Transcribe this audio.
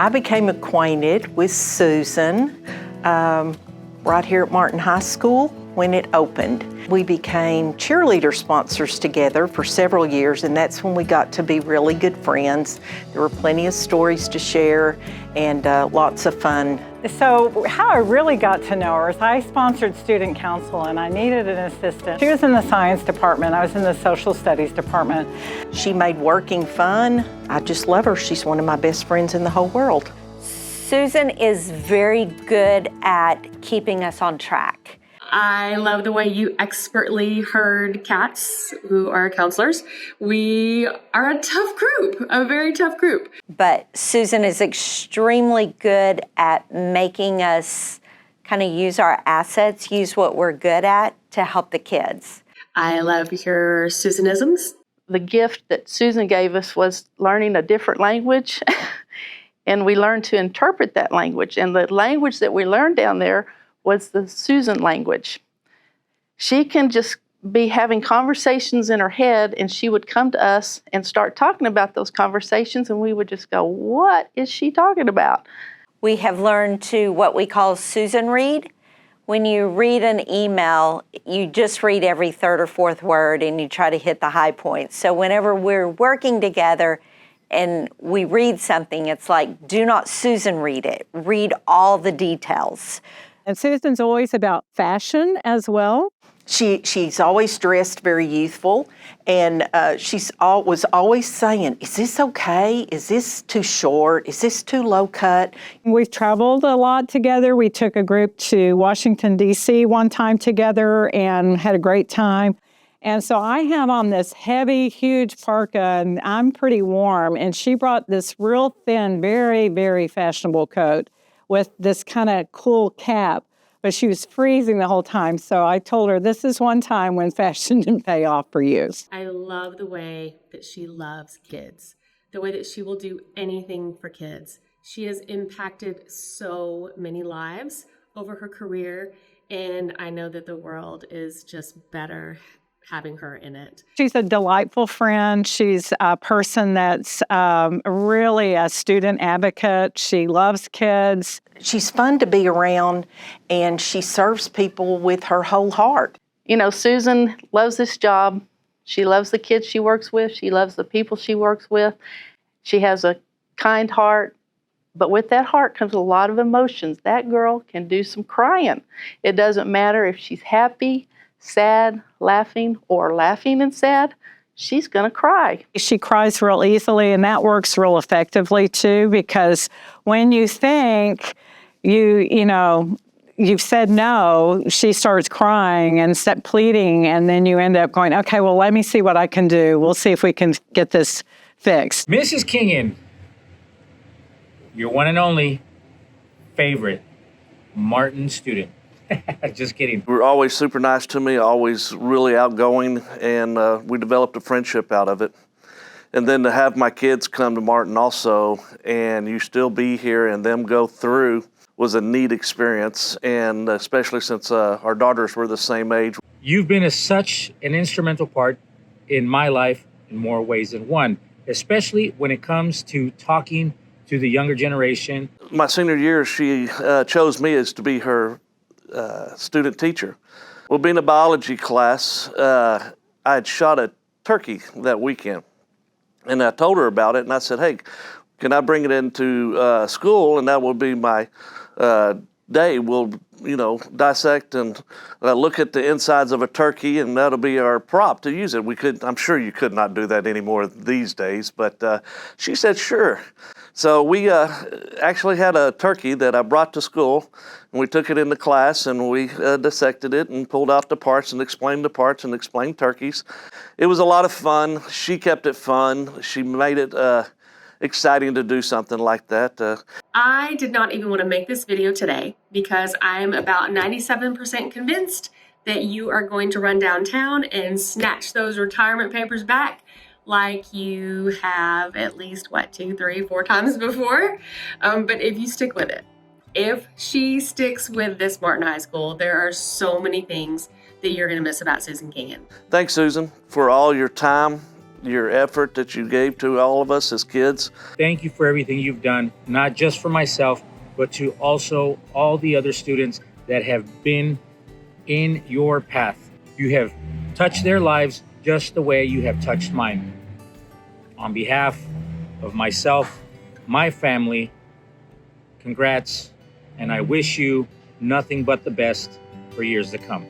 I became acquainted with Susan right here at Martin High School when it opened. We became cheerleader sponsors together for several years, and that's when we got to be really good friends. There were plenty of stories to share and lots of fun. So how I really got to know her is I sponsored student council and I needed an assistant. She was in the science department, I was in the social studies department. She made working fun. I just love her. She's one of my best friends in the whole world. Susan is very good at keeping us on track. I love the way you expertly herd cats who are counselors. We are a tough group, a very tough group. But Susan is extremely good at making us kind of use our assets, use what we're good at to help the kids. I love your Susanisms. The gift that Susan gave us was learning a different language, and we learned to interpret that language. And the language that we learned down there was the Susan language. She can just be having conversations in her head, and she would come to us and start talking about those conversations, and we would just go, what is she talking about? We have learned to what we call Susan read. When you read an email, you just read every third or fourth word and you try to hit the high points. So whenever we're working together and we read something, it's like, do not Susan read it. Read all the details. And Susan's always about fashion as well. She's always dressed very youthful, and was always saying, is this okay? Is this too short? Is this too low cut? We've traveled a lot together. We took a group to Washington, D.C. one time together and had a great time. And so I have on this heavy, huge parka, and I'm pretty warm, and she brought this real thin, very, very fashionable coat with this kind of cool cap, but she was freezing the whole time. So I told her, this is one time when fashion didn't pay off for you. I love the way that she loves kids, the way that she will do anything for kids. She has impacted so many lives over her career, and I know that the world is just better having her in it. She's a delightful friend. She's a person that's really a student advocate. She loves kids. She's fun to be around, and she serves people with her whole heart. You know, Susan loves this job. She loves the kids she works with. She loves the people she works with. She has a kind heart, but with that heart comes a lot of emotions. That girl can do some crying. It doesn't matter if she's happy, sad, laughing, or laughing and sad, she's going to cry. She cries real easily, and that works real effectively too, because when you think you've said no, she starts crying and pleading, and then you end up going, okay, well, let me see what I can do. We'll see if we can get this fixed. Mrs. Kingen, your one and only favorite Martin student. Just kidding. You were always super nice to me, always really outgoing, and we developed a friendship out of it. And then to have my kids come to Martin also, and you still be here and them go through, was a neat experience, and especially since our daughters were the same age. You've been such an instrumental part in my life in more ways than one, especially when it comes to talking to the younger generation. My senior year, she chose me as to be her student teacher. Well, being a biology class, I had shot a turkey that weekend, and I told her about it, and I said, hey, can I bring it into school, and that will be my day. We'll, dissect and look at the insides of a turkey, and that'll be our prop to use it. I'm sure you could not do that anymore these days, but she said, sure. So we actually had a turkey that I brought to school, and we took it into class, and we dissected it and pulled out the parts and explained the parts and explained turkeys. It was a lot of fun. She kept it fun. She made it exciting to do something like that. I did not even want to make this video today because I'm about 97% convinced that you are going to run downtown and snatch those retirement papers back like you have at least, 2, 3, 4 times before. But if you stick with it, if she sticks with this Martin High School, there are so many things that you're going to miss about Susan Kingen. Thanks, Susan, for all your time, your effort that you gave to all of us as kids. Thank you for everything you've done, not just for myself, but to also all the other students that have been in your path. You have touched their lives just the way you have touched mine. On behalf of myself, my family, congrats, and I wish you nothing but the best for years to come.